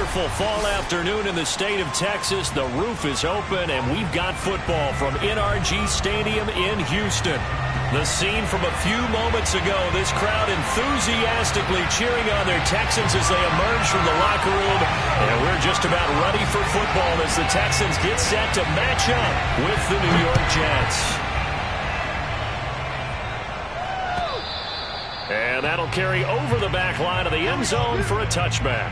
wonderful fall afternoon in the state of Texas. The roof is open, and we've got football from NRG Stadium in Houston. The scene from a few moments ago, this crowd enthusiastically cheering on their Texans as they emerge from the locker room. And we're just about ready for football as the Texans get set to match up with the New York Jets. And that'll carry over the back line of the end zone for a touchback.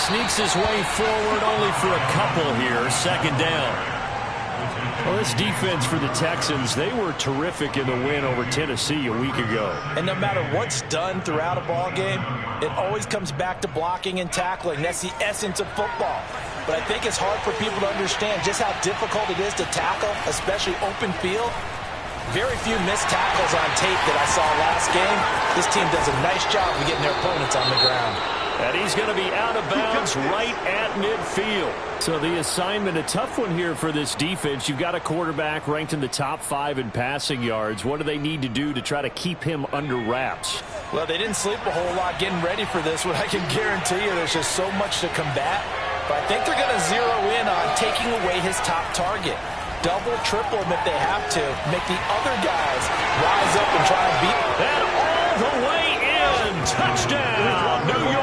Sneaks his way forward only for a couple here. Second down. Well, this defense for the Texans, they were terrific in the win over Tennessee a week ago. And no matter what's done throughout a ball game, it always comes back to blocking and tackling. That's the essence of football. But I think it's hard for people to understand just how difficult it is to tackle, especially open field. Very few missed tackles on tape that I saw last game. This team does a nice job of getting their opponents on the ground. And he's going to be out of bounds right at midfield. So the assignment, a tough one here for this defense. You've got a quarterback ranked in the top 5 in passing yards. What do they need to do to try to keep him under wraps? Well, they didn't sleep a whole lot getting ready for this one. I can guarantee you there's just so much to combat. But I think they're going to zero in on taking away his top target. Double, triple him if they have to. Make the other guys rise up and try and beat him. And all the way in. Touchdown, New York.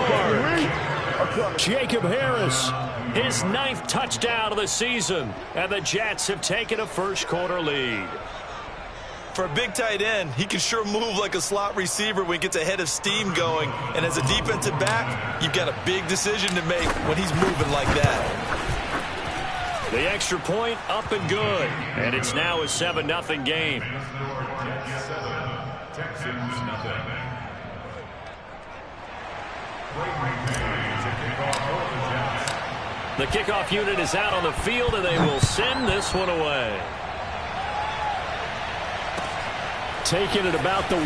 Jacob Harris, his 9th touchdown of the season. And the Jets have taken a first-quarter lead. For a big tight end, he can sure move like a slot receiver when he gets a head of steam going. And as a defensive back, you've got a big decision to make when he's moving like that. The extra point up and good. And it's now a 7-0 game. Texans nothing. The kickoff unit is out on the field, and they will send this one away. Taking it about the 1.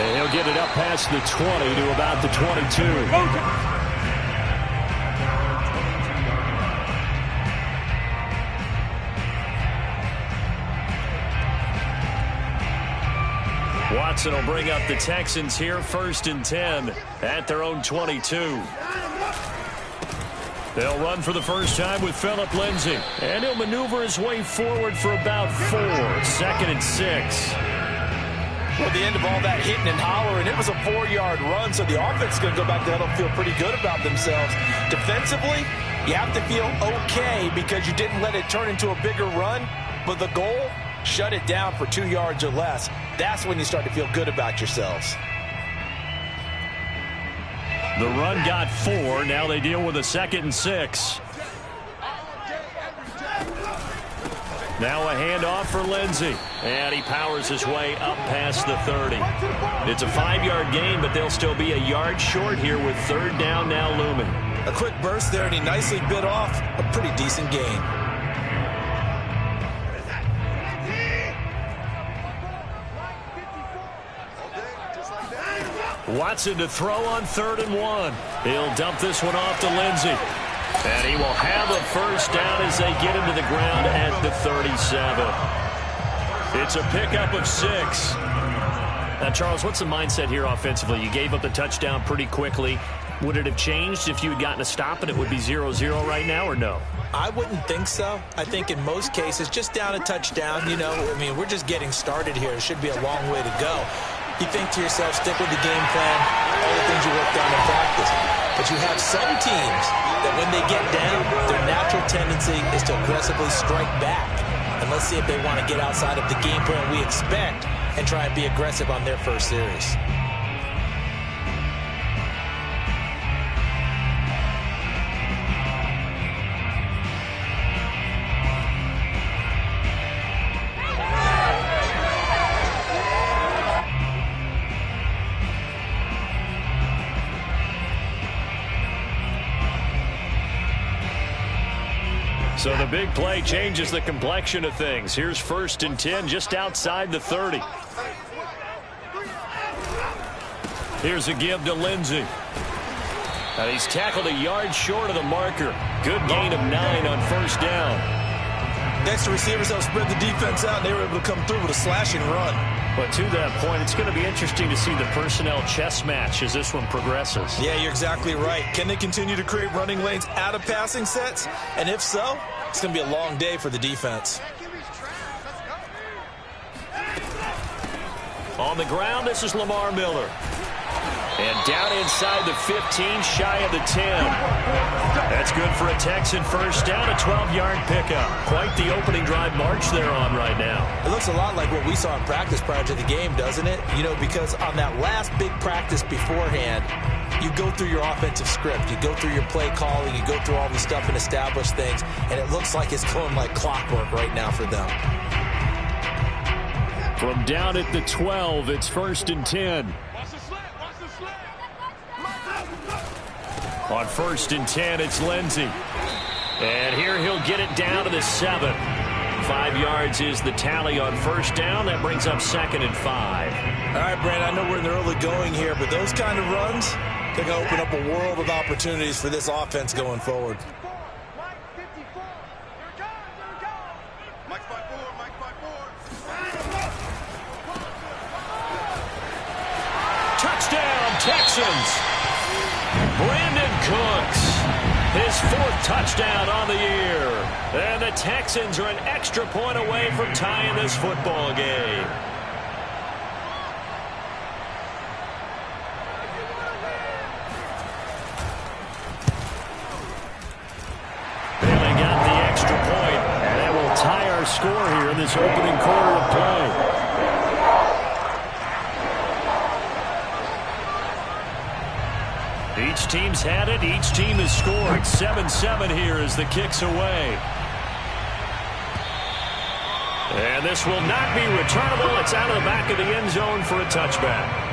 And he'll get it up past the 20 to about the 22. Watson will bring up the Texans here, 1st and 10 at their own 22. They'll run for the first time with Phillip Lindsay, and he'll maneuver his way forward for about 4. 2nd and 6. Well, at the end of all that hitting and hollering, it was a 4-yard run, so the offense is going to go back there and feel pretty good about themselves. Defensively, you have to feel okay because you didn't let it turn into a bigger run, but the goal, shut it down for 2 yards or less. That's when you start to feel good about yourselves. The run got 4. Now they deal with a 2nd and 6. Now a handoff for Lindsay. And he powers his way up past the 30. It's a 5-yard gain, but they'll still be a yard short here with 3rd down now looming. A quick burst there, and he nicely bit off a pretty decent gain. Watson to throw on 3rd and 1. He'll dump this one off to Lindsay. And he will have a first down as they get him to the ground at the 37. It's a pickup of 6. Now, Charles, what's the mindset here offensively? You gave up the touchdown pretty quickly. Would it have changed if you had gotten a stop and it would be 0-0 right now, or no? I wouldn't think so. I think in most cases, just down a touchdown, you know, I mean, we're just getting started here. It should be a long way to go. You think to yourself, stick with the game plan, all the things you worked on in practice. But you have some teams that when they get down, their natural tendency is to aggressively strike back. And let's see if they want to get outside of the game plan we expect and try and be aggressive on their first series. So the big play changes the complexion of things. Here's 1st and 10 just outside the 30. Here's a give to Lindsey. And he's tackled a yard short of the marker. Good gain of 9 on 1st down. Next, the receivers helped spread the defense out, and they were able to come through with a slashing run. But to that point, it's going to be interesting to see the personnel chess match as this one progresses. Yeah, you're exactly right. Can they continue to create running lanes out of passing sets? And if so, it's going to be a long day for the defense. On the ground, this is Lamar Miller. And down inside the 15, shy of the 10. That's good for a Texan 1st down, a 12-yard pickup. Quite the opening drive march they're on right now. It looks a lot like what we saw in practice prior to the game, doesn't it? You know, because on that last big practice beforehand, you go through your offensive script. You go through your play calling. You go through all the stuff and establish things. And it looks like it's going like clockwork right now for them. From down at the 12, it's 1st and 10. On 1st and 10, it's Lindsey. And here he'll get it down to the 7. 5 yards is the tally on 1st down. That brings up 2nd and 5. All right, Brandon, I know we're in the early going here, but those kind of runs, they're going to open up a world of opportunities for this offense going forward. Touchdown, Texans! Brandon Cooks, his 4th touchdown on the year. And the Texans are an extra point away from tying this football game. They got the extra point, and that will tie our score here in this opening quarter of play. Each team's had it. Each team has scored. 7-7 here as the kick's away. And this will not be returnable. It's out of the back of the end zone for a touchback.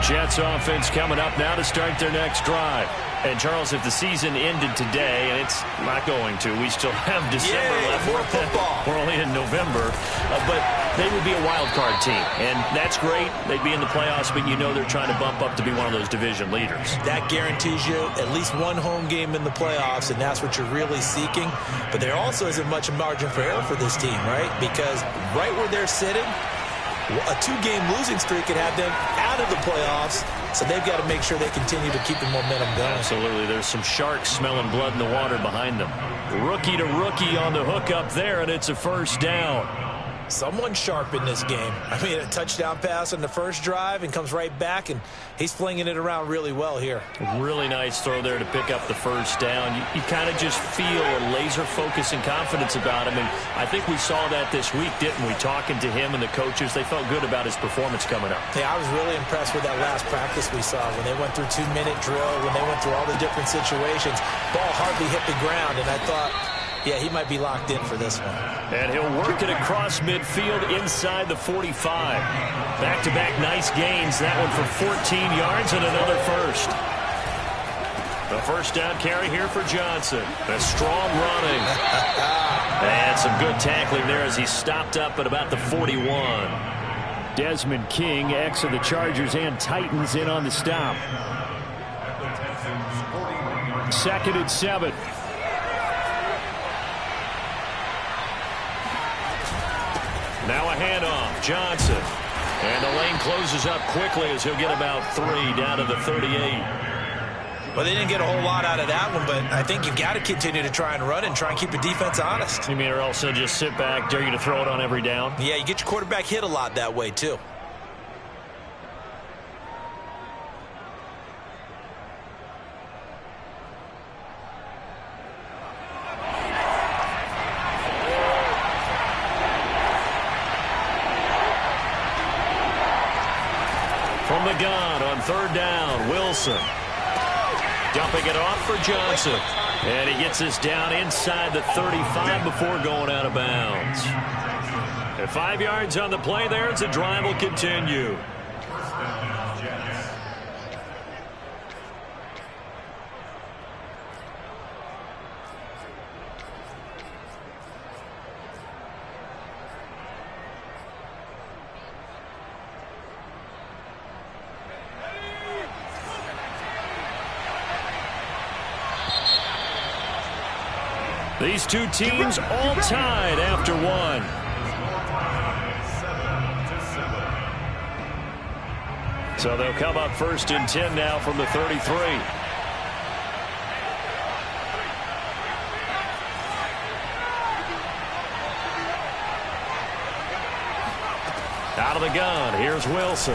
Jets offense coming up now to start their next drive. And, Charles, if the season ended today, and it's not going to, we still have December left. More football. We're only in November. But they would be a wild card team. And that's great. They'd be in the playoffs, but you know they're trying to bump up to be one of those division leaders. That guarantees you at least one home game in the playoffs, and that's what you're really seeking. But there also isn't much margin for error for this team, right? Because right where they're sitting, a 2-game losing streak could have them out of the playoffs, so they've got to make sure they continue to keep the momentum going. Absolutely. There's some sharks smelling blood in the water behind them. Rookie to rookie on the hook up there, and it's a 1st down. Someone sharp in this game. I mean, a touchdown pass on the first drive and comes right back, and he's flinging it around really well here. Really nice throw there to pick up the 1st down. You kind of just feel a laser focus and confidence about him, and I think we saw that this week, didn't we? Talking to him and the coaches, they felt good about his performance coming up. Yeah, I was really impressed with that last practice we saw when they went through 2-minute drill, when they went through all the different situations. Ball hardly hit the ground, and I thought, yeah, he might be locked in for this one. And he'll work it across midfield inside the 45. Back-to-back nice gains. That one for 14 yards and another 1st. The 1st down carry here for Johnson. A strong running. And some good tackling there as he stopped up at about the 41. Desmond King, ex of the Chargers and Titans, in on the stop. 2nd and 7. Now a handoff. Johnson. And the lane closes up quickly as he'll get about 3 down to the 38. Well, they didn't get a whole lot out of that one, but I think you've got to continue to try and run and try and keep the defense honest. You mean or else they'll just sit back, dare you to throw it on every down? Yeah, you get your quarterback hit a lot that way, too. From the gun on 3rd down, Wilson. Dumping it off for Johnson. And he gets us down inside the 35 before going out of bounds. At 5 yards on the play there as the drive will continue. These two teams all tied after one. So they'll come up 1st and 10 now from the 33. Out of the gun, here's Wilson.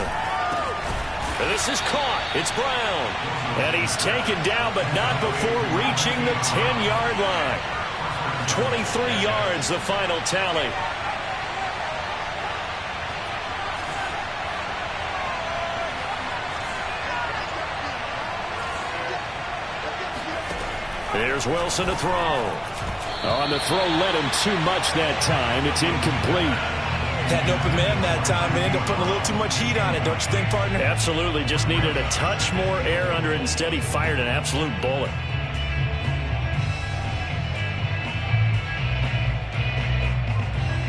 This is caught. It's Brown. And he's taken down, but not before reaching the 10-yard line. 23 yards, the final tally. Here's Wilson to throw. On the throw, led him too much that time. It's incomplete. Had an open man that time, but ended up putting a little too much heat on it, don't you think, partner? Absolutely. Just needed a touch more air under it. Instead, he fired an absolute bullet.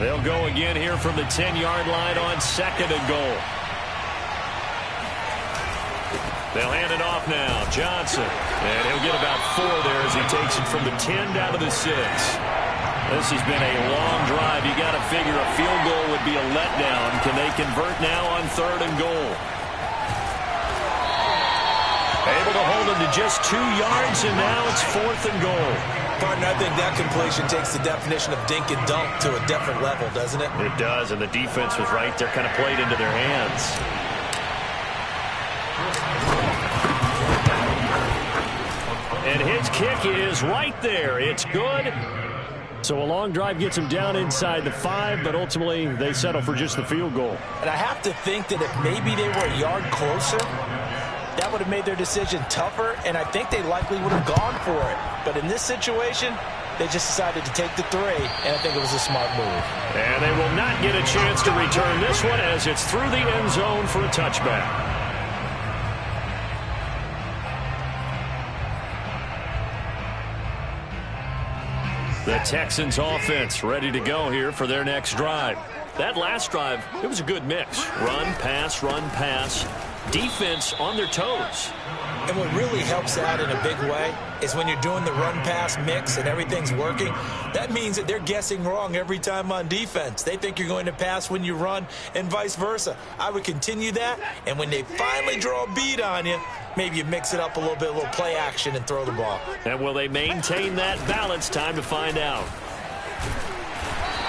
They'll go again here from the 10-yard line on 2nd and goal. They'll hand it off now. Johnson. And he'll get about 4 there as he takes it from the 10 down to the 6. This has been a long drive. You got to figure a field goal would be a letdown. Can they convert now on 3rd and goal? Able to hold him to just 2 yards, and now it's 4th and goal. Partner, I think that completion takes the definition of dink and dunk to a different level, doesn't it? It does, and the defense was right there, kind of played into their hands. And his kick is right there. It's good. So a long drive gets him down inside the 5, but ultimately they settle for just the field goal. And I have to think that if maybe they were a yard closer, that would have made their decision tougher, and I think they likely would have gone for it. But in this situation, they just decided to take the 3, and I think it was a smart move. And they will not get a chance to return this one as it's through the end zone for a touchback. The Texans offense ready to go here for their next drive. That last drive, it was a good mix. Run, pass, defense on their toes. And what really helps out in a big way is when you're doing the run-pass mix and everything's working, that means that they're guessing wrong every time on defense. They think you're going to pass when you run and vice versa. I would continue that, and when they finally draw a beat on you, maybe you mix it up a little bit, a little play action, and throw the ball. And will they maintain that balance? Time to find out.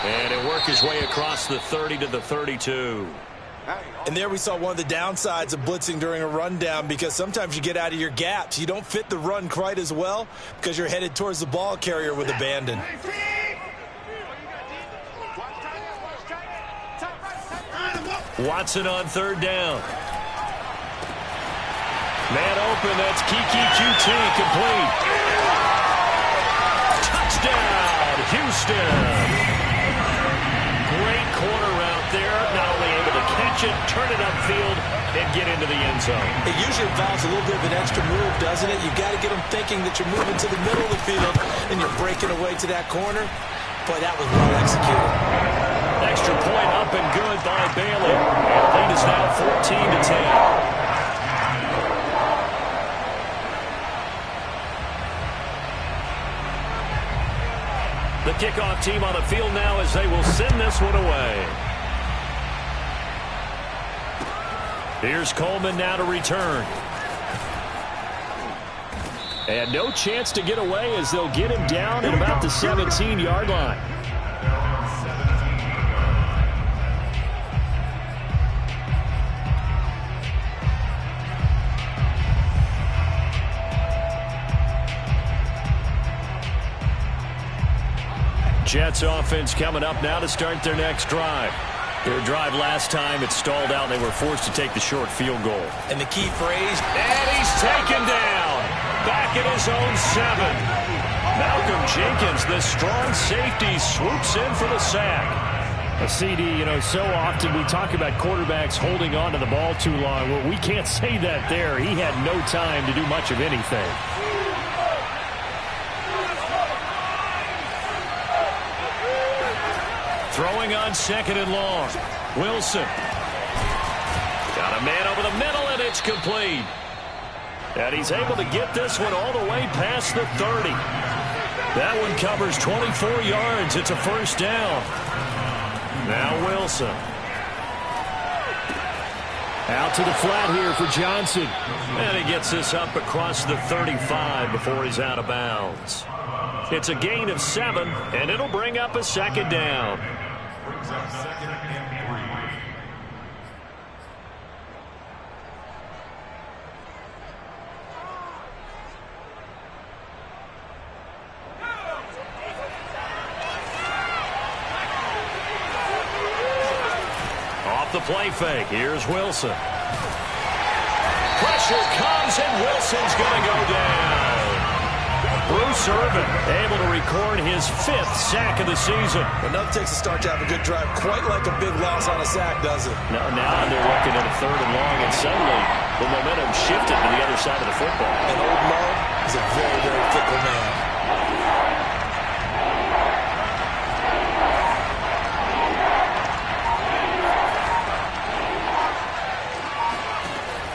And he'll work his way across the 30 to the 32. And there we saw one of the downsides of blitzing during a rundown, because sometimes you get out of your gaps. You don't fit the run quite as well because you're headed towards the ball carrier with abandon. Watson on 3rd down. Man open, that's Kiki QT, complete. Touchdown, Houston. Great corner route there, not only able to catch it, turn it upfield, and get into the end zone. It usually involves a little bit of an extra move, doesn't it? You've got to get them thinking that you're moving to the middle of the field and you're breaking away to that corner. Boy, that was well executed. Extra point up and good by Bailey. And lead is now 14-10. The kickoff team on the field now as they will send this one away. Here's Coleman now to return. And no chance to get away as they'll get him down at about the 17-yard line. Jets offense coming up now to start their next drive. Their drive last time, it stalled out, and they were forced to take the short field goal. And the key phrase, and he's taken down. back at his own 7. Malcolm Jenkins, the strong safety, swoops in for the sack. A CD, you know, so often we talk about quarterbacks holding on to the ball too long. Well, we can't say that there. He had no time to do much of anything. Throwing on 2nd and long. Wilson. Got a man over the middle, and it's complete. And he's able to get this one all the way past the 30. That one covers 24 yards. It's a first down. Now Wilson. Out to the flat here for Johnson. And he gets this up across the 35 before he's out of bounds. It's a gain of 7, and it'll bring up a 2nd down. Off the play fake, here's Wilson. Pressure comes, and Wilson's going to go down. Bruce Irvin able to record his 5th sack of the season. Enough takes a start to have a good drive, quite like a big loss on a sack, does it? Now they're looking at a 3rd and long, and suddenly the momentum shifted to the other side of the football. And old Mo is a very, very fickle man.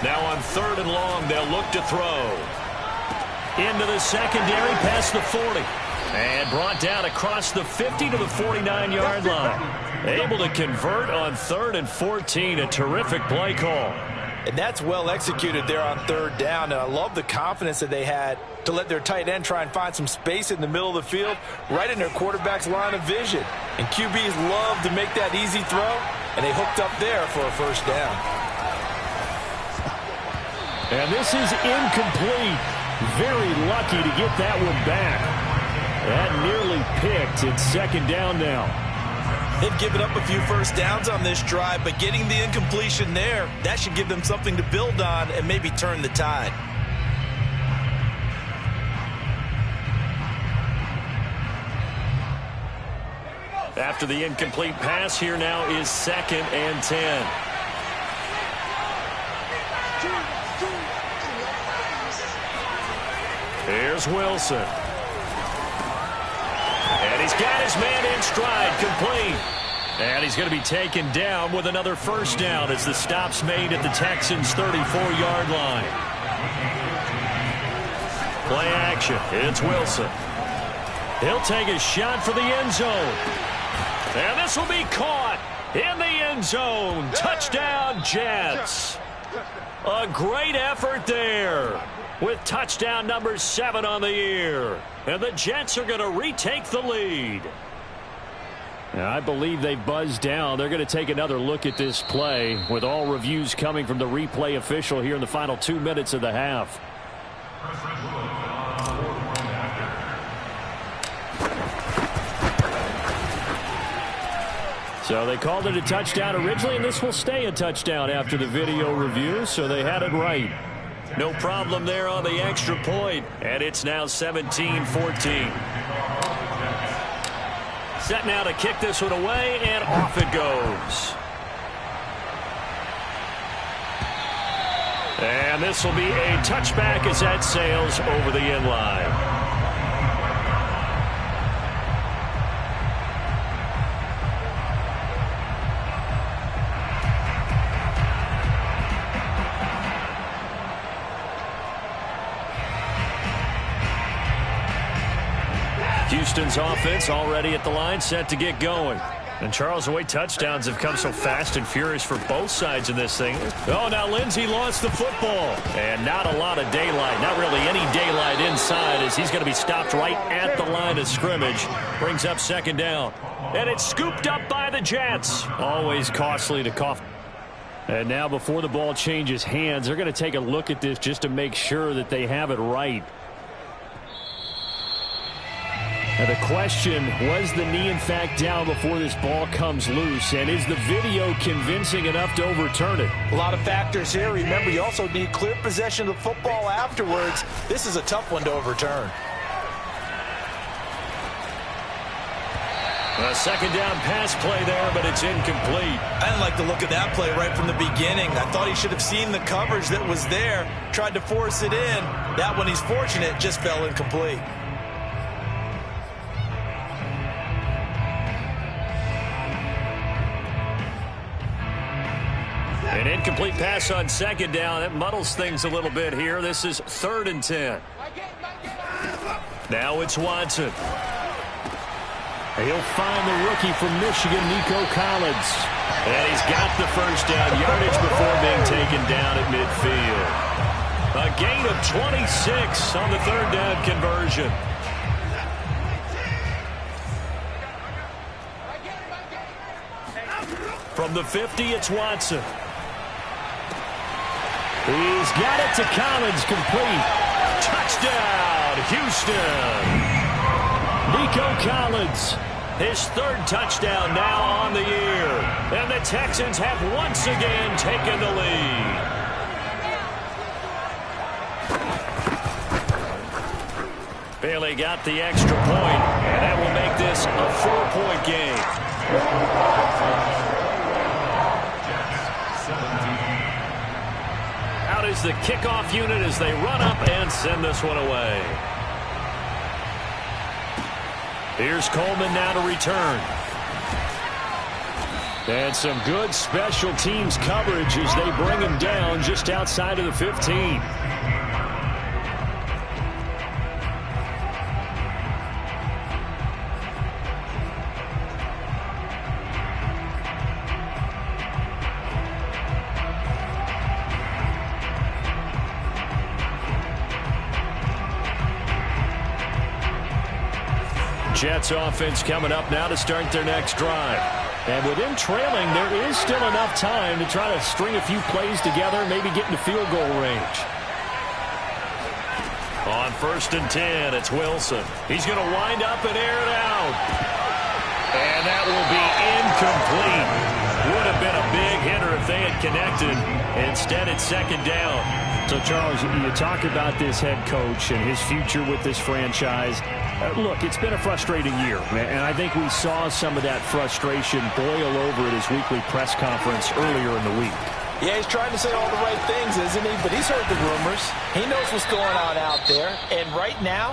Now on 3rd and long, they'll look to throw. Into the secondary, past the 40. And brought down across the 50 to the 49-yard line. Able to convert on 3rd and 14. A terrific play call. And that's well executed there on 3rd down. And I love the confidence that they had to let their tight end try and find some space in the middle of the field, right in their quarterback's line of vision. And QBs love to make that easy throw, and they hooked up there for a first down. And this is incomplete. Very lucky to get that one back. That nearly picked. It's 2nd down now. They've given up a few first downs on this drive, but getting the incompletion there, that should give them something to build on and maybe turn the tide. After the incomplete pass, here now is 2nd and 10. Here's Wilson. And he's got his man in stride, complete. And he's going to be taken down with another first down as the stop's made at the Texans' 34-yard line. Play action. It's Wilson. He'll take a shot for the end zone. And this will be caught in the end zone. Touchdown, Jets. A great effort there, with touchdown number 7 on the year. And the Jets are going to retake the lead. Now, I believe they buzzed down. They're going to take another look at this play, with all reviews coming from the replay official here in the final 2 minutes of the half. So they called it a touchdown originally, and this will stay a touchdown after the video review, so they had it right. No problem there on the extra point, and it's now 17-14. Set now to kick this one away, and off it goes. And this will be a touchback as that sails over the end line. Houston's offense already at the line, set to get going. And Charles, the way touchdowns have come so fast and furious for both sides in this thing. Oh, now Lindsey lost the football. And not a lot of daylight. Not really any daylight inside, as he's going to be stopped right at the line of scrimmage. Brings up 2nd down. And it's scooped up by the Jets. Always costly to cough. And now before the ball changes hands, they're going to take a look at this just to make sure that they have it right. Now the question, was the knee in fact down before this ball comes loose? And is the video convincing enough to overturn it? A lot of factors here. Remember, you also need clear possession of the football afterwards. This is a tough one to overturn. A second down pass play there, but it's incomplete. I didn't like the look of that play right from the beginning. I thought he should have seen the coverage that was there, tried to force it in. That one, he's fortunate, just fell incomplete. An incomplete pass on second down. That muddles things a little bit here. This is 3rd and 10. Now it's Watson. He'll find the rookie from Michigan, Nico Collins. And he's got the first down yardage before being taken down at midfield. A gain of 26 on the 3rd down conversion. From the 50, it's Watson. He's got it to Collins, complete. Touchdown, Houston. Nico Collins. His 3rd touchdown now on the year. And the Texans have once again taken the lead. Bailey got the extra point, and that will make this a 4-point game. Out is the kickoff unit as they run up and send this one away. Here's Coleman now to return. And some good special teams coverage as they bring him down just outside of the 15. Jets offense coming up now to start their next drive. And with them trailing, there is still enough time to try to string a few plays together, maybe get into field goal range. On 1st and 10, it's Wilson. He's going to wind up and air it out. And that will be incomplete. Would have been a big hitter if they had connected. Instead, it's 2nd down. So, Charles, you talk about this head coach and his future with this franchise. Look, it's been a frustrating year, and I think we saw some of that frustration boil over at his weekly press conference earlier in the week. Yeah, he's trying to say all the right things, isn't he? But he's heard the rumors. He knows what's going on out there. And right now,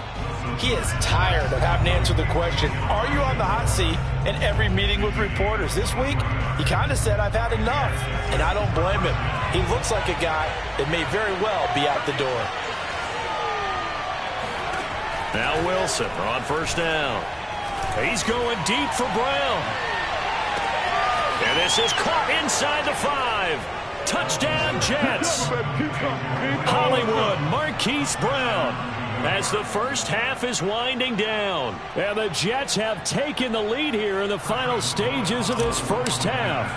he is tired of having to answer the question, are you on the hot seat in every meeting with reporters? This week, he kind of said, I've had enough. And I don't blame him. He looks like a guy that may very well be out the door. Now Wilson on 1st down. He's going deep for Brown. And this is caught inside the 5. Touchdown, Jets. Hollywood, Marquise Brown, as the first half is winding down. And the Jets have taken the lead here in the final stages of this first half.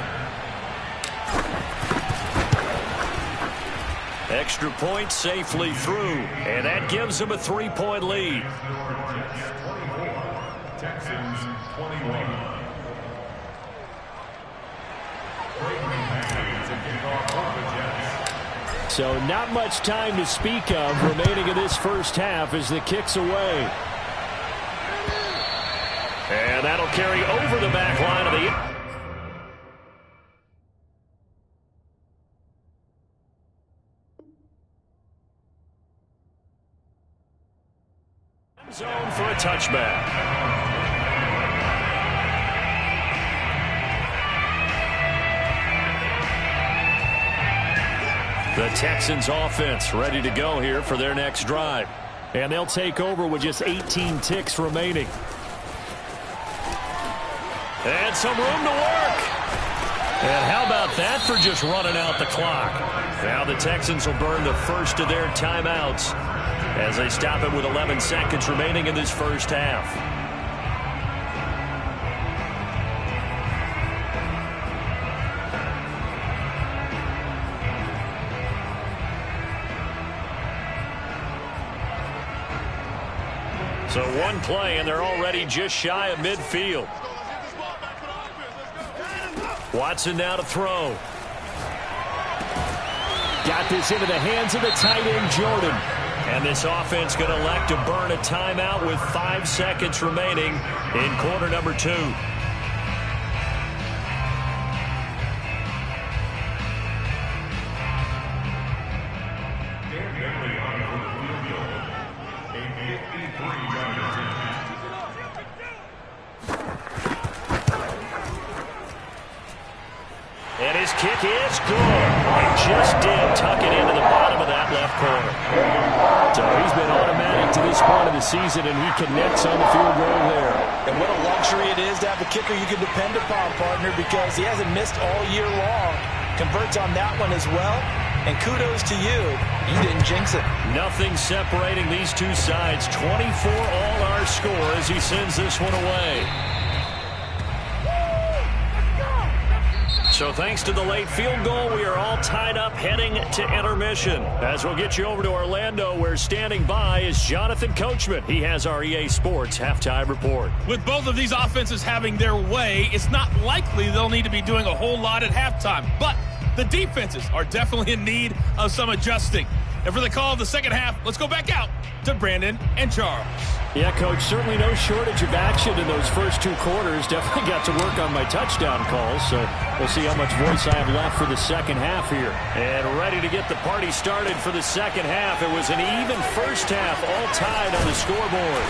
Extra point safely through, and that gives them a 3-point lead. Texans 21. So not much time to speak of remaining in this first half as the kick's away. And that'll carry over the back line of the zone for a touchback. The Texans offense ready to go here for their next drive. And they'll take over with just 18 ticks remaining. And some room to work. And how about that for just running out the clock? Now the Texans will burn the first of their timeouts as they stop it with 11 seconds remaining in this first half. So one play, and they're already just shy of midfield. Watson now to throw. Got this into the hands of the tight end, Jordan. And this offense going to elect to burn a timeout with 5 seconds remaining in quarter number 2. And his kick is good. He just did tuck it into the bottom of that left corner. So he's been automatic to this point of the season, and he connects on the field goal there. And what a luxury it is to have a kicker you can depend upon, partner, because he hasn't missed all year long. Converts on that one as well. And kudos to you. You didn't jinx it. Nothing separating these two sides. 24 all our score as he sends this one away. So thanks to the late field goal, we are all tied up heading to intermission. As we'll get you over to Orlando, where standing by is Jonathan Coachman. He has our EA Sports halftime report. With both of these offenses having their way, it's not likely they'll need to be doing a whole lot at halftime. But the defenses are definitely in need of some adjusting. And for the call of the second half, let's go back out to Brandon and Charles. Yeah, Coach, certainly no shortage of action in those first 2 quarters. Definitely got to work on my touchdown calls, so we'll see how much voice I have left for the second half here. And ready to get the party started for the second half. It was an even first half, all tied on the scoreboard.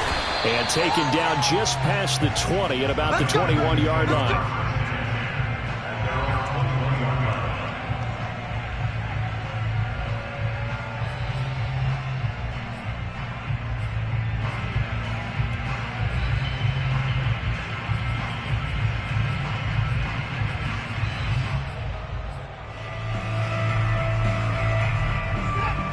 And taken down just past the 20 at about the 21-yard line.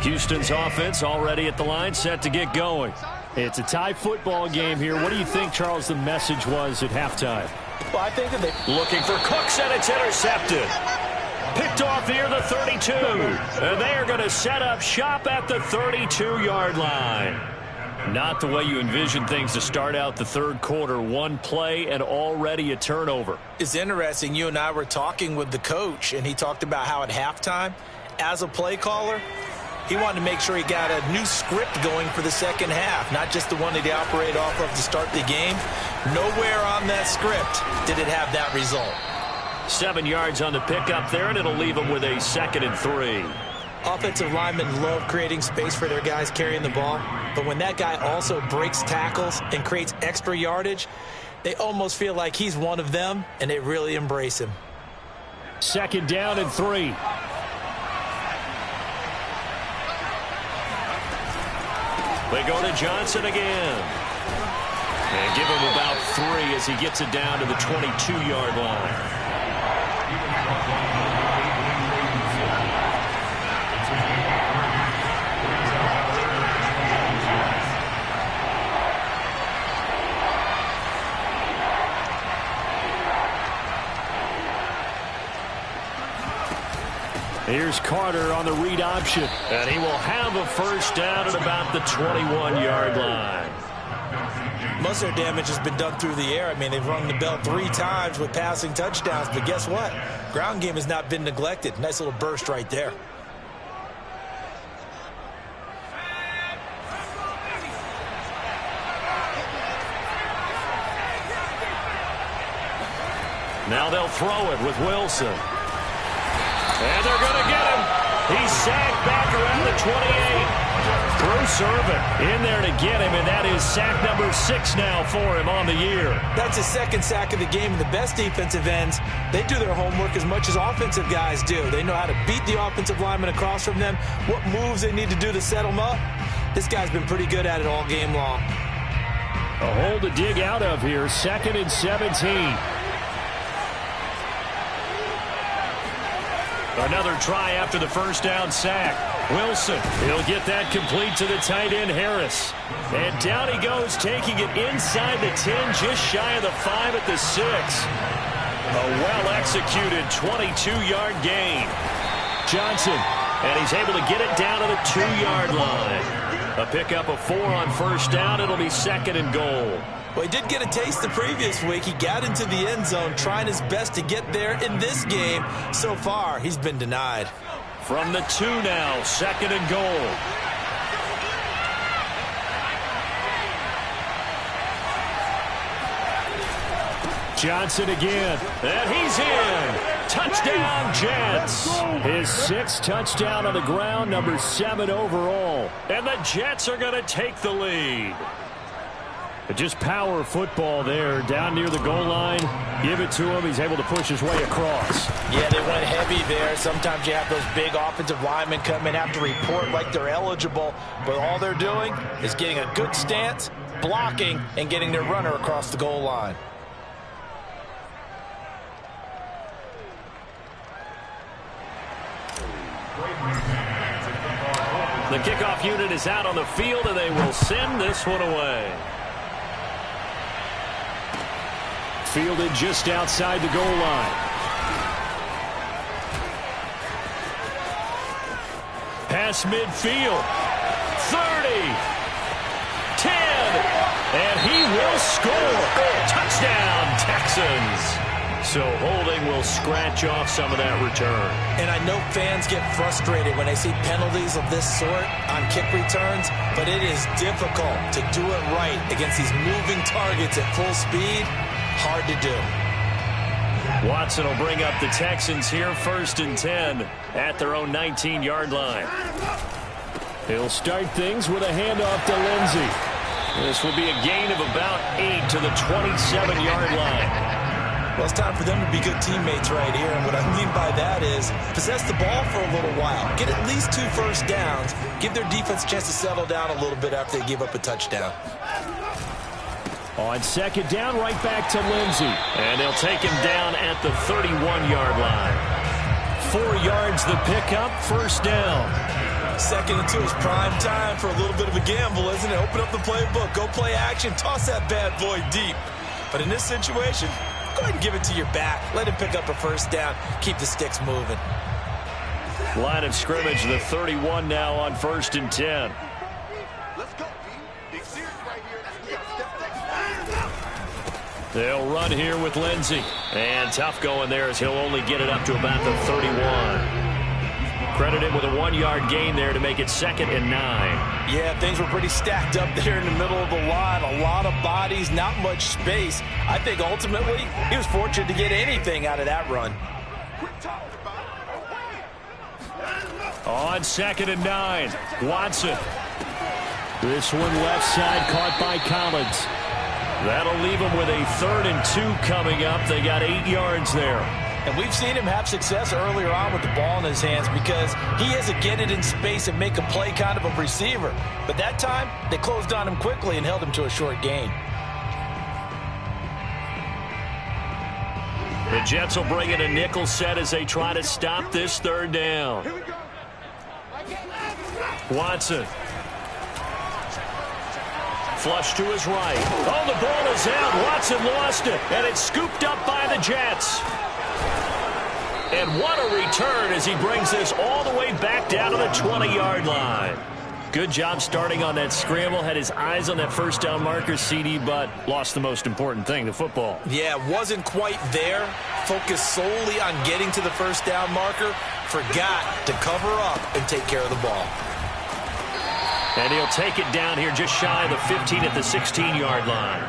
Houston's offense already at the line, set to get going. It's a tie football game here. What do you think, Charles, the message was at halftime? Well, I think that they... Looking for Cooks, and it's intercepted. Picked off near the 32. And they are going to set up shop at the 32-yard line. Not the way you envision things to start out the third quarter. One play and already a turnover. It's interesting. You and I were talking with the coach, and he talked about how at halftime, as a play caller, he wanted to make sure he got a new script going for the second half, not just the one that he operated off of to start the game. Nowhere on that script did it have that result. 7 yards on the pickup there, and it'll leave them with a 2nd and 3. Offensive linemen love creating space for their guys carrying the ball, but when that guy also breaks tackles and creates extra yardage, they almost feel like he's one of them, and they really embrace him. 2nd down and 3. They go to Johnson again. And give him about 3 as he gets it down to the 22-yard line. Here's Carter on the read option. And he will have a first down at about the 21-yard line. Most of their damage has been done through the air. I mean, they've rung the bell 3 times with passing touchdowns, but guess what? Ground game has not been neglected. Nice little burst right there. Now they'll throw it with Wilson. And they're going to get him. He's sacked back around the 28. Bruce Irvin in there to get him, and that is sack number 6 now for him on the year. That's his 2nd sack of the game. And the best defensive ends, they do their homework as much as offensive guys do. They know how to beat the offensive lineman across from them, what moves they need to do to set them up. This guy's been pretty good at it all game long. A hole to dig out of here. 2nd and 17. Another try after the first down sack. Wilson, he'll get that complete to the tight end, Harris. And down he goes, taking it inside the 10, just shy of the 5 at the 6. A well-executed 22-yard gain. Johnson, and he's able to get it down to the 2-yard line. A pickup of 4 on first down. It'll be 2nd and goal. Well, he did get a taste the previous week. He got into the end zone, trying his best to get there in this game. So far, he's been denied. From the 2 now, 2nd and goal. Johnson again. And he's in. Touchdown, Jets. His 6th touchdown on the ground, number 7 overall. And the Jets are going to take the lead. But just power football there, down near the goal line. Give it to him. He's able to push his way across. Yeah, they went heavy there. Sometimes you have those big offensive linemen come in, have to report like they're eligible. But all they're doing is getting a good stance, blocking, and getting their runner across the goal line. The kickoff unit is out on the field, and they will send this one away. Fielded just outside the goal line. Pass midfield. 30. 10. And he will score. Touchdown, Texans. So holding will scratch off some of that return. And I know fans get frustrated when they see penalties of this sort on kick returns, but it is difficult to do it right against these moving targets at full speed. Hard to do. Watson will bring up the Texans here, 1st and 10 at their own 19-yard line. He'll start things with a handoff to Lindsey. This will be a gain of about 8 to the 27-yard line. Well, it's time for them to be good teammates right here. And what I mean by that is possess the ball for a little while. Get at least 2 first downs. Give their defense a chance to settle down a little bit after they give up a touchdown. On 2nd down, right back to Lindsey. And they'll take him down at the 31-yard line. 4 yards the pickup, 1st down. 2nd and 2 is prime time for a little bit of a gamble, isn't it? Open up the playbook, go play action, toss that bad boy deep. But in this situation, go ahead and give it to your back. Let him pick up a 1st down. Keep the sticks moving. Line of scrimmage, the 31 now on 1st and 10. Let's go, Big series right here. They'll run here with Lindsey. And tough going there as he'll only get it up to about the 31. Credit him with a 1-yard gain there to make it 2nd and 9. Yeah, things were pretty stacked up there in the middle of the line. A lot of bodies, not much space. I think ultimately he was fortunate to get anything out of that run. On 2nd and 9, Watson. This one left side caught by Collins. That'll leave him with a 3rd and 2 coming up. They got 8 yards there. And we've seen him have success earlier on with the ball in his hands because he has to get it in space and make a play kind of a receiver. But that time, they closed on him quickly and held him to a short gain. The Jets will bring in a nickel set as they try to stop this 3rd down. Watson. Flush to his right. Oh, the ball is out. Watson lost it, and it's scooped up by the Jets. And what a return as he brings this all the way back down to the 20-yard line. Good job starting on that scramble. Had his eyes on that 1st down marker, CD, but lost the most important thing, the football. Yeah, wasn't quite there. Focused solely on getting to the 1st down marker. Forgot to cover up and take care of the ball. And he'll take it down here just shy of the 15 at the 16-yard line.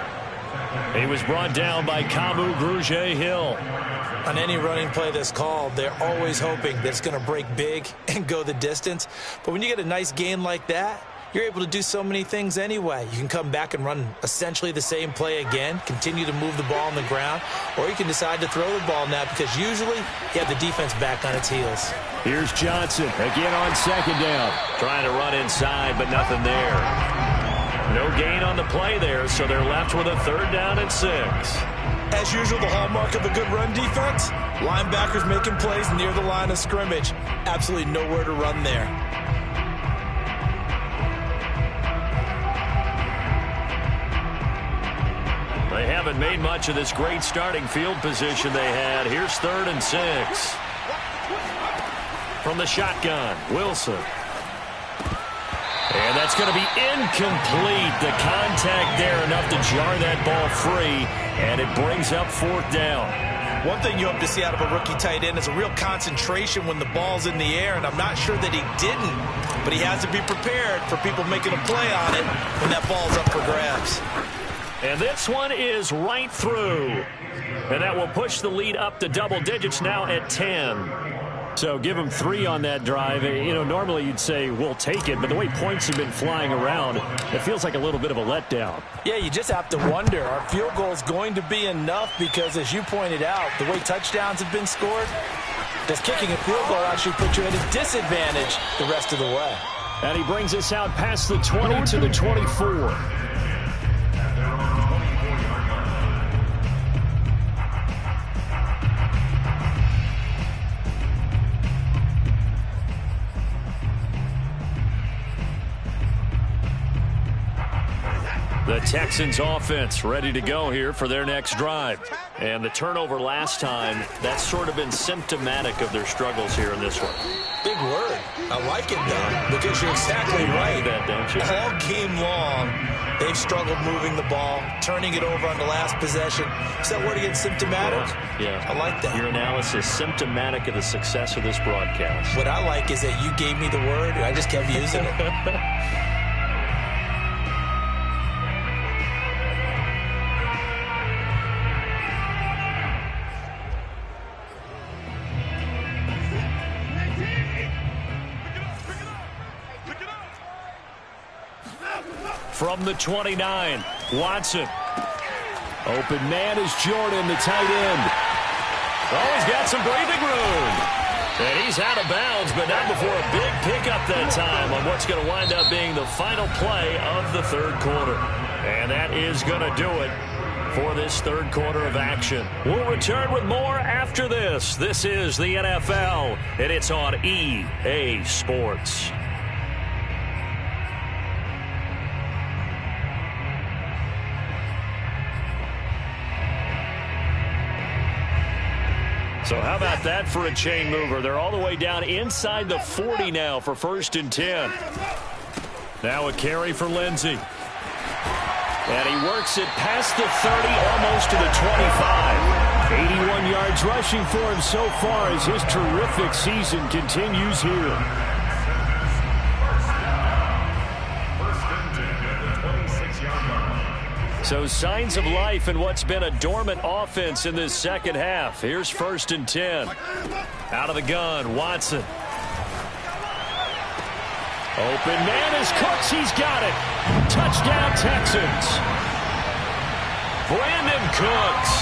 He was brought down by Kamu Grugier-Hill. On any running play that's called, they're always hoping that it's going to break big and go the distance. But when you get a nice gain like that, you're able to do so many things anyway. You can come back and run essentially the same play again, continue to move the ball on the ground, or you can decide to throw the ball now because usually you have the defense back on its heels. Here's Johnson again on 2nd down. Trying to run inside, but nothing there. No gain on the play there, so they're left with a 3rd down and 6. As usual, the hallmark of a good run defense, linebackers making plays near the line of scrimmage. Absolutely nowhere to run there. They haven't made much of this great starting field position they had. Here's 3rd and 6. From the shotgun, Wilson. And That's going to be incomplete. The contact there enough to jar that ball free, and it brings up 4th down. One thing you hope to see out of a rookie tight end is a real concentration when the ball's in the air, and I'm not sure that he didn't, but he has to be prepared for people making a play on it when that ball's up for grabs. And this one is right through. And that will push the lead up to double digits now at 10. So give him 3 on that drive. You know, normally you'd say we'll take it, but the way points have been flying around, it feels like a little bit of a letdown. Yeah, you just have to wonder, are field goals going to be enough? Because as you pointed out, the way touchdowns have been scored, does kicking a field goal actually put you at a disadvantage the rest of the way? And he brings us out past the 20 to the 24. The Texans offense ready to go here for their next drive. And the turnover last time, that's sort of been symptomatic of their struggles here in this one. Big word. I like it, though, because you're exactly right. That, don't you? All game long, they've struggled moving the ball, turning it over on the last possession. Is that word again, symptomatic? Yeah. I like that. Your analysis, symptomatic of the success of this broadcast. What I like is that you gave me the word, and I just kept using it. From the 29, Watson. Open man is Jordan, the tight end. Oh, he's got some breathing room. And he's out of bounds, but not before a big pickup that time on what's going to wind up being the final play of the 3rd quarter. And that is going to do it for this 3rd quarter of action. We'll return with more after this. This is the NFL, and it's on EA Sports. So how about that for a chain mover? They're all the way down inside the 40 now for 1st and 10. Now a carry for Lindsey. And he works it past the 30, almost to the 25. 81 yards rushing for him so far as his terrific season continues here. So signs of life in what's been a dormant offense in this second half. Here's 1st and 10. Out of the gun, Watson. Open man is Cooks. He's got it. Touchdown, Texans. Brandon Cooks.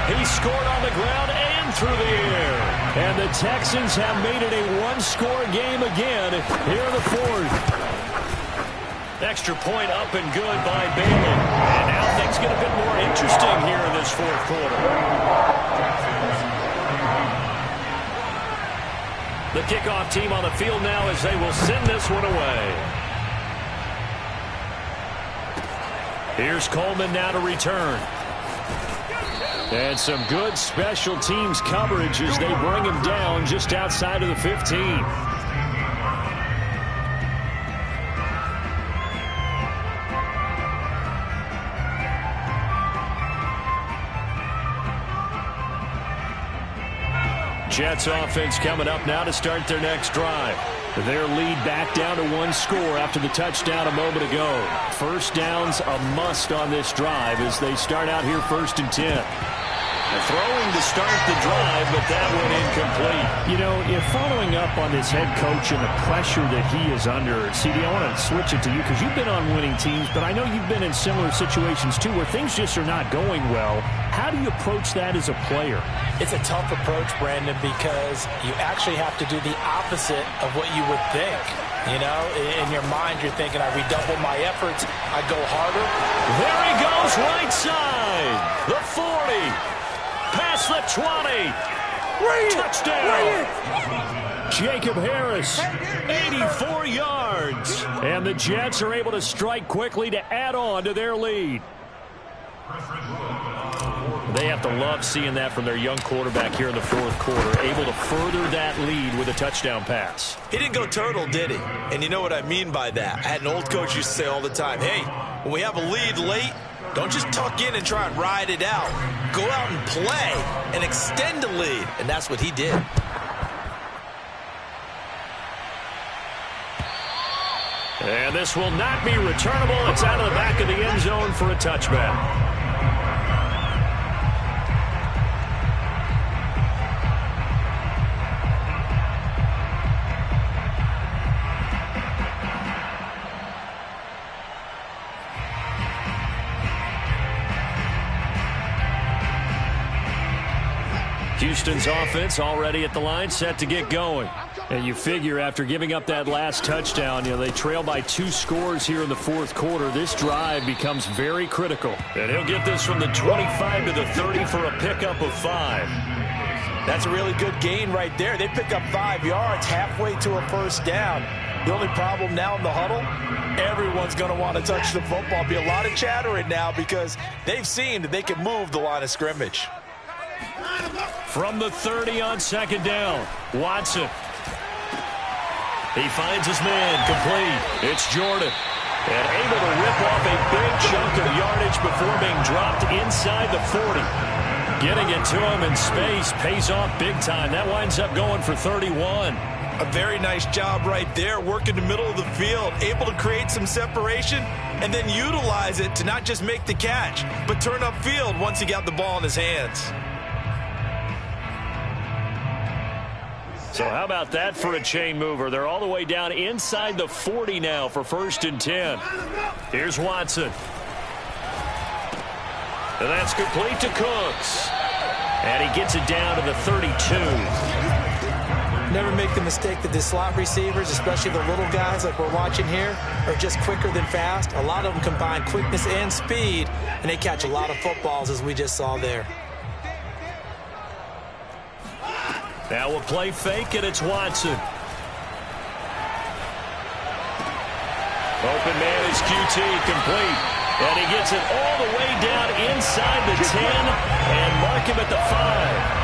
He scored on the ground and through the air. And the Texans have made it a one-score game again here in the 4th. Extra point up and good by Bailey. And now things get a bit more interesting here in this 4th quarter. The kickoff team on the field now as they will send this one away. Here's Coleman now to return. And some good special teams coverage as they bring him down just outside of the 15. Jets offense coming up now to start their next drive. Their lead back down to 1 score after the touchdown a moment ago. 1st down's a must on this drive as they start out here 1st and 10. Throwing to start the drive, but that went incomplete. You know, if following up on this head coach and the pressure that he is under, CD, I want to switch it to you because you've been on winning teams, but I know you've been in similar situations too where things just are not going well. How do you approach that as a player? It's a tough approach, Brandon, because you actually have to do the opposite of what you would think. You know, in your mind, you're thinking, I redouble my efforts, I go harder. There he goes, right side. The 40. Past the 20. Touchdown. Jacob Harris. 84 yards. And the Jets are able to strike quickly to add on to their lead. They have to love seeing that from their young quarterback here in the fourth quarter, able to further that lead with a touchdown pass. He didn't go turtle, did he? And you know what I mean by that. I had an old coach used to say all the time, hey, when we have a lead late, don't just tuck in and try and ride it out. Go out and play and extend the lead. And that's what he did. And this will not be returnable. It's out of the back of the end zone for a touchback. Houston's offense already at the line, set to get going. And you figure after giving up that last touchdown, they trail by 2 scores here in the fourth quarter. This drive becomes very critical. And he'll get this from the 25 to the 30 for a pickup of 5. That's a really good gain right there. They pick up 5 yards halfway to a first down. The only problem now in the huddle, everyone's going to want to touch the football. Be a lot of chattering now because they've seen that they can move the line of scrimmage. From the 30 on second down, Watson. He finds his man, complete. It's Jordan. And able to rip off a big chunk of yardage before being dropped inside the 40. Getting it to him in space pays off big time. That winds up going for 31. A very nice job right there, working the middle of the field, able to create some separation and then utilize it to not just make the catch, but turn upfield once he got the ball in his hands. So how about that for a chain mover? They're all the way down inside the 40 now for 1st and 10. Here's Watson. And that's complete to Cooks. And he gets it down to the 32. Never make the mistake that the slot receivers, especially the little guys like we're watching here, are just quicker than fast. A lot of them combine quickness and speed, and they catch a lot of footballs as we just saw there. Now we'll play fake, and it's Watson. Open man is QT, complete. And he gets it all the way down inside the 10 and mark him at the 5.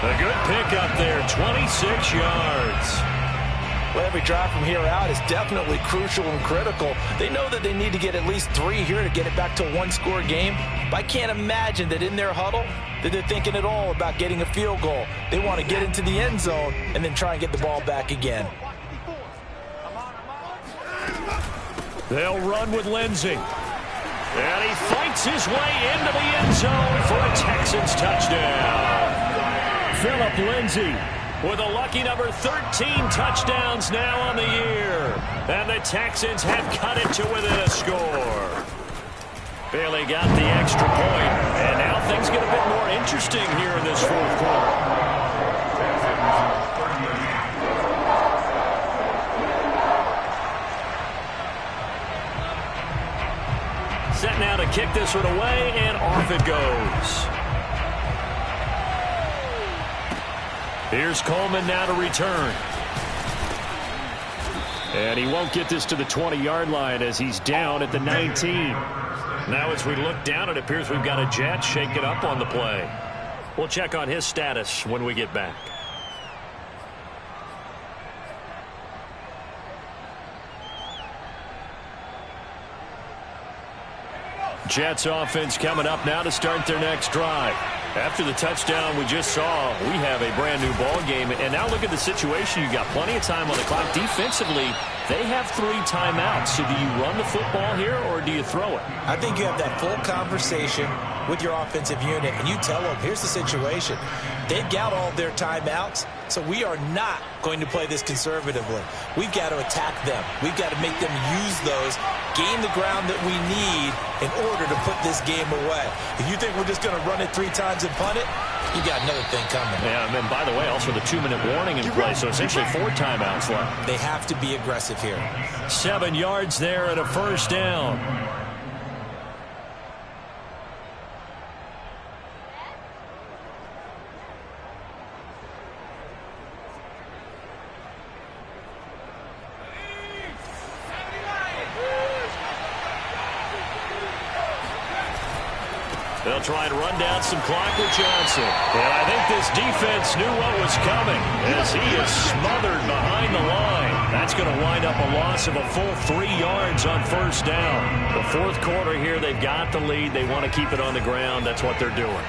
A good pickup there, 26 yards. Well, every drive from here out is definitely crucial and critical. They know that they need to get at least 3 here to get it back to a one-score game. But I can't imagine that in their huddle that they're thinking at all about getting a field goal. They want to get into the end zone and then try and get the ball back again. They'll run with Lindsey. And he fights his way into the end zone for a Texans touchdown. Phillip Lindsay with a lucky number 13 touchdowns now on the year. And the Texans have cut it to within a score. Bailey got the extra point, and now things get a bit more interesting here in this fourth quarter. Set now to kick this one away, and off it goes. Here's Coleman now to return. And he won't get this to the 20-yard line as he's down at the 19. Now as we look down, it appears we've got a Jet shaking up on the play. We'll check on his status when we get back. Jets offense coming up now to start their next drive. After the touchdown we just saw, we have a brand new ball game. And now look at the situation. You've got plenty of time on the clock. Defensively, they have 3 timeouts. So do you run the football here or do you throw it? I think you have that full conversation with your offensive unit, and you tell them, here's the situation. They've got all of their timeouts, so we are not going to play this conservatively. We've got to attack them. We've got to make them use those, gain the ground that we need in order to put this game away. If you think we're just going to run it 3 times and punt it, you got another thing coming. Yeah, and then, by the way, also the 2-minute warning in play, so essentially 4 timeouts left. They have to be aggressive here. 7 yards there and a first down. They'll try and run down some clock with Johnson. And I think this defense knew what was coming as he is smothered behind the line. That's going to wind up a loss of a full 3 yards on first down. The fourth quarter here, they've got the lead. They want to keep it on the ground. That's what they're doing.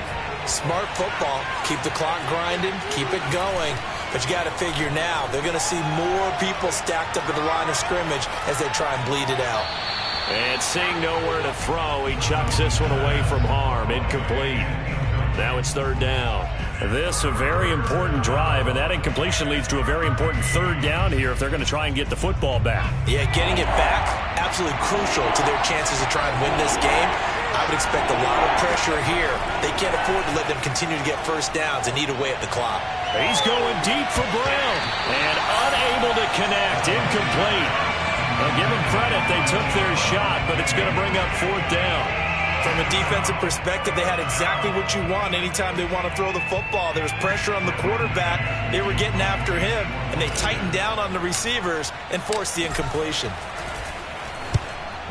Smart football. Keep the clock grinding. Keep it going. But you got to figure now, they're going to see more people stacked up at the line of scrimmage as they try and bleed it out. And seeing nowhere to throw, he chucks this one away from harm. Incomplete. Now it's third down. This a very important drive, and that incompletion leads to a very important third down here if they're going to try and get the football back. Yeah, getting it back, absolutely crucial to their chances to try and win this game. I would expect a lot of pressure here. They can't afford to let them continue to get first downs and eat away at the clock. He's going deep for Brown, and unable to connect. Incomplete. Well, give them credit. They took their shot, but it's going to bring up fourth down. From a defensive perspective, they had exactly what you want anytime they want to throw the football. There was pressure on the quarterback. They were getting after him, and they tightened down on the receivers and forced the incompletion.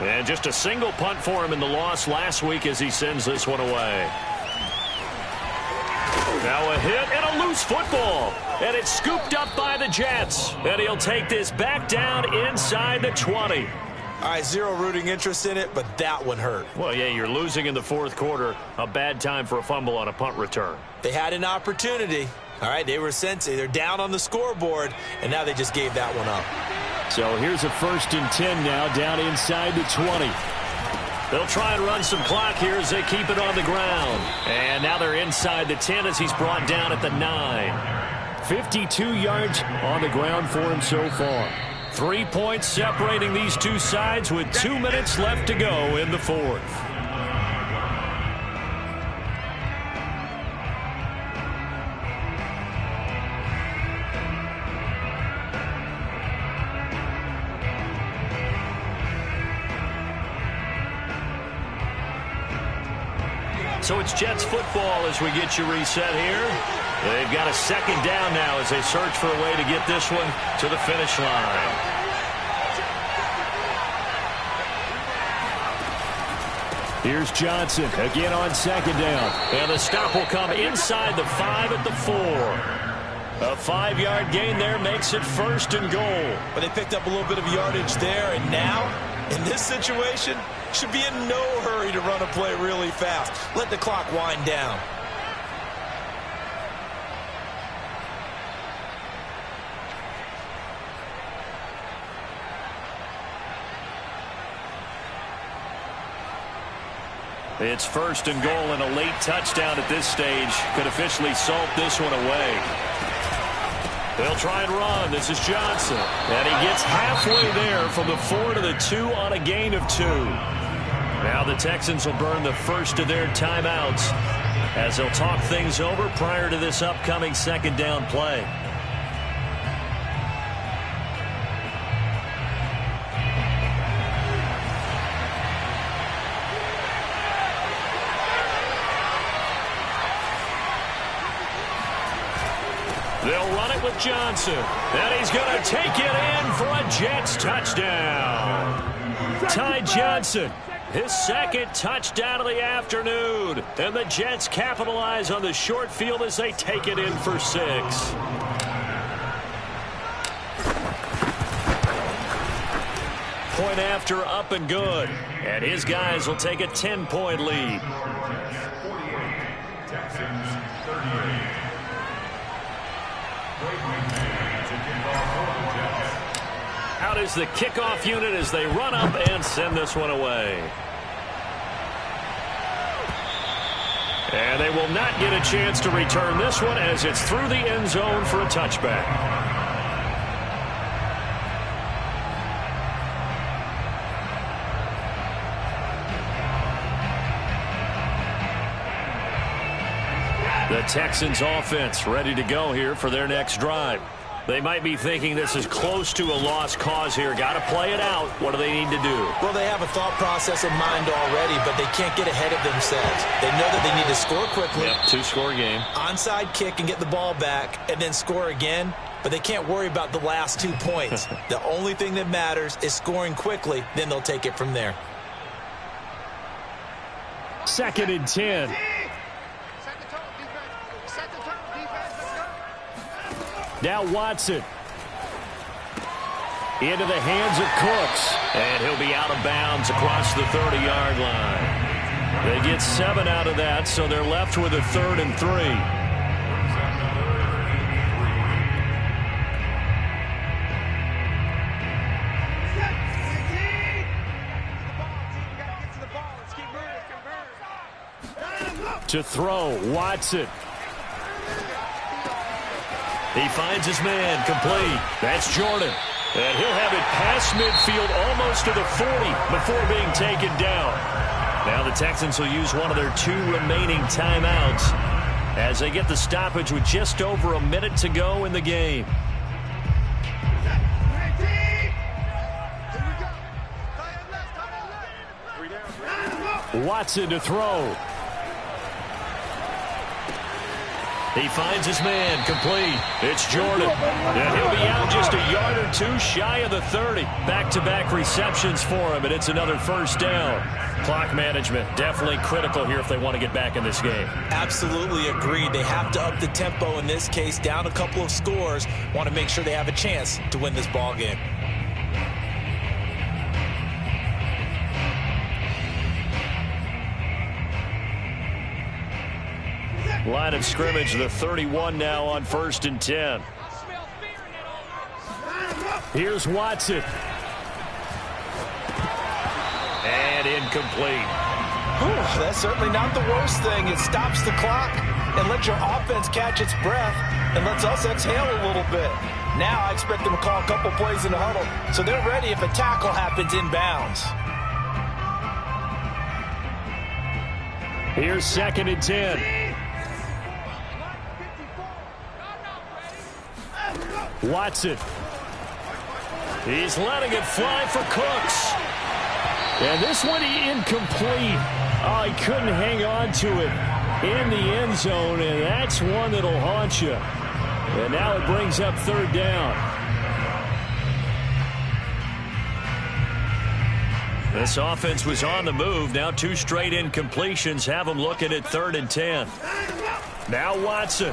And just a single punt for him in the loss last week as he sends this one away. Now a hit and a loose football. And it's scooped up by the Jets. And he'll take this back down inside the 20. All right, zero rooting interest in it, but that one hurt. Well, yeah, you're losing in the fourth quarter. A bad time for a fumble on a punt return. They had an opportunity. All right, they were sensing. They're down on the scoreboard, and now they just gave that one up. So here's a 1st and 10 now, down inside the 20. They'll try and run some clock here as they keep it on the ground. And now they're inside the 10 as he's brought down at the 9. 52 yards on the ground for him so far. 3 points separating these two sides with 2 minutes left to go in the fourth. So it's Jets football as we get you reset here. They've got a second down now as they search for a way to get this one to the finish line. Here's Johnson again on second down. And the stop will come inside the 5 at the 4. A 5-yard gain there makes it 1st and goal. But they picked up a little bit of yardage there, and now, in this situation, should be in no hurry to run a play really fast. Let the clock wind down. It's 1st and goal, and a late touchdown at this stage could officially salt this one away. They'll try and run. This is Johnson. And he gets halfway there from the 4 to the 2 on a gain of 2. Now the Texans will burn the first of their timeouts as they'll talk things over prior to this upcoming second down play. They'll run it with Johnson. And he's going to take it in for a Jets touchdown. Ty Johnson, his second touchdown of the afternoon. And the Jets capitalize on the short field as they take it in for 6. Point after up and good. And his guys will take a 10-point lead. 48, Texans 38. Out is the kickoff unit as they run up and send this one away. And they will not get a chance to return this one as it's through the end zone for a touchback. The Texans offense ready to go here for their next drive. They might be thinking this is close to a lost cause here. Got to play it out. What do they need to do? Well, they have a thought process in mind already, but they can't get ahead of themselves. They know that they need to score quickly. Yep, 2-score game. Onside kick and get the ball back and then score again, but they can't worry about the last 2 points. The only thing that matters is scoring quickly, then they'll take it from there. 2nd and 10. Now Watson. Into the hands of Cooks. And he'll be out of bounds across the 30-yard line. They get 7 out of that, so they're left with a 3rd and 3. To throw, Watson. He finds his man, complete. That's Jordan. And he'll have it past midfield almost to the 40 before being taken down. Now the Texans will use one of their 2 remaining timeouts as they get the stoppage with just over a minute to go in the game. Watson to throw. He finds his man, complete. It's Jordan. And he'll be out just a yard or 2 shy of the 30. Back-to-back receptions for him, and it's another 1st down. Clock management, definitely critical here if they want to get back in this game. Absolutely agreed. They have to up the tempo in this case, down a couple of scores. Want to make sure they have a chance to win this ball game. Line of scrimmage, the 31 now on 1st and 10. Here's Watson. And incomplete. That's certainly not the worst thing. It stops the clock and lets your offense catch its breath and lets us exhale a little bit. Now I expect them to call a couple plays in the huddle so they're ready if a tackle happens inbounds. Here's 2nd and 10. Watson. He's letting it fly for Cooks. And this one incomplete. Oh, he couldn't hang on to it in the end zone, and that's one that'll haunt you. And now it brings up 3rd down. This offense was on the move. Now 2 straight incompletions have them looking at 3rd and 10. Now Watson.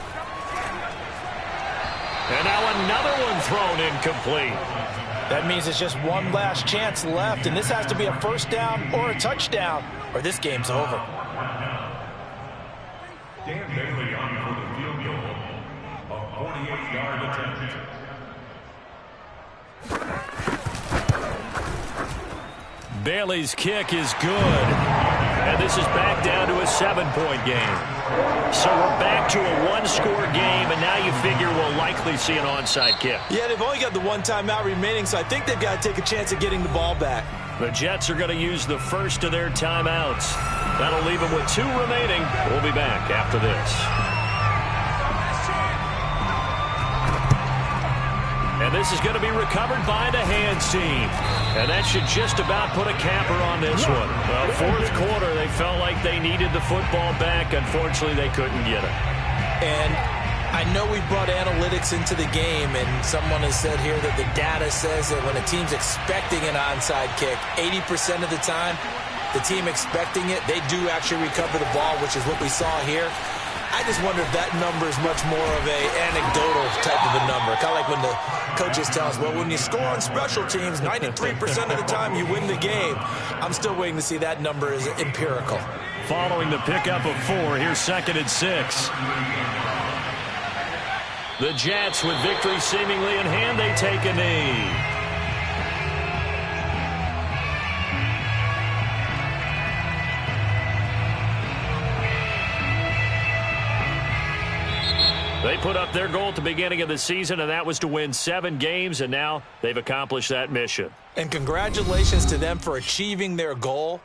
And now another one thrown incomplete. That means it's just one last chance left, and this has to be a 1st down or a touchdown, or this game's over. Dan Bailey on for the field goal. A 48-yard attempt. Bailey's kick is good. And this is back down to a 7-point game. So we're back to a 1-score game, and now you figure we'll likely see an onside kick. Yeah, they've only got the 1 timeout remaining, so I think they've got to take a chance at getting the ball back. The Jets are going to use the first of their timeouts. That'll leave them with 2 remaining. We'll be back after this. And this is going to be recovered by the hands team. And that should just about put a capper on this one. Well, 4th quarter, they felt like they needed the football back. Unfortunately, they couldn't get it. And I know we brought analytics into the game, and someone has said here that the data says that when a team's expecting an onside kick, 80% of the time, the team expecting it, they do actually recover the ball, which is what we saw here. I just wonder if that number is much more of a anecdotal type of a number. Kind of like when the coaches tell us, well, when you score on special teams, 93% of the time you win the game. I'm still waiting to see that number is empirical. Following the pickup of 4, here's 2nd and 6. The Jets, with victory seemingly in hand, they take a knee. They put up their goal at the beginning of the season, and that was to win 7 games, and now they've accomplished that mission. And congratulations to them for achieving their goal.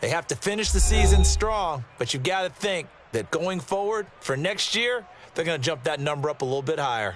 They have to finish the season strong, but you've got to think that going forward for next year, they're going to jump that number up a little bit higher.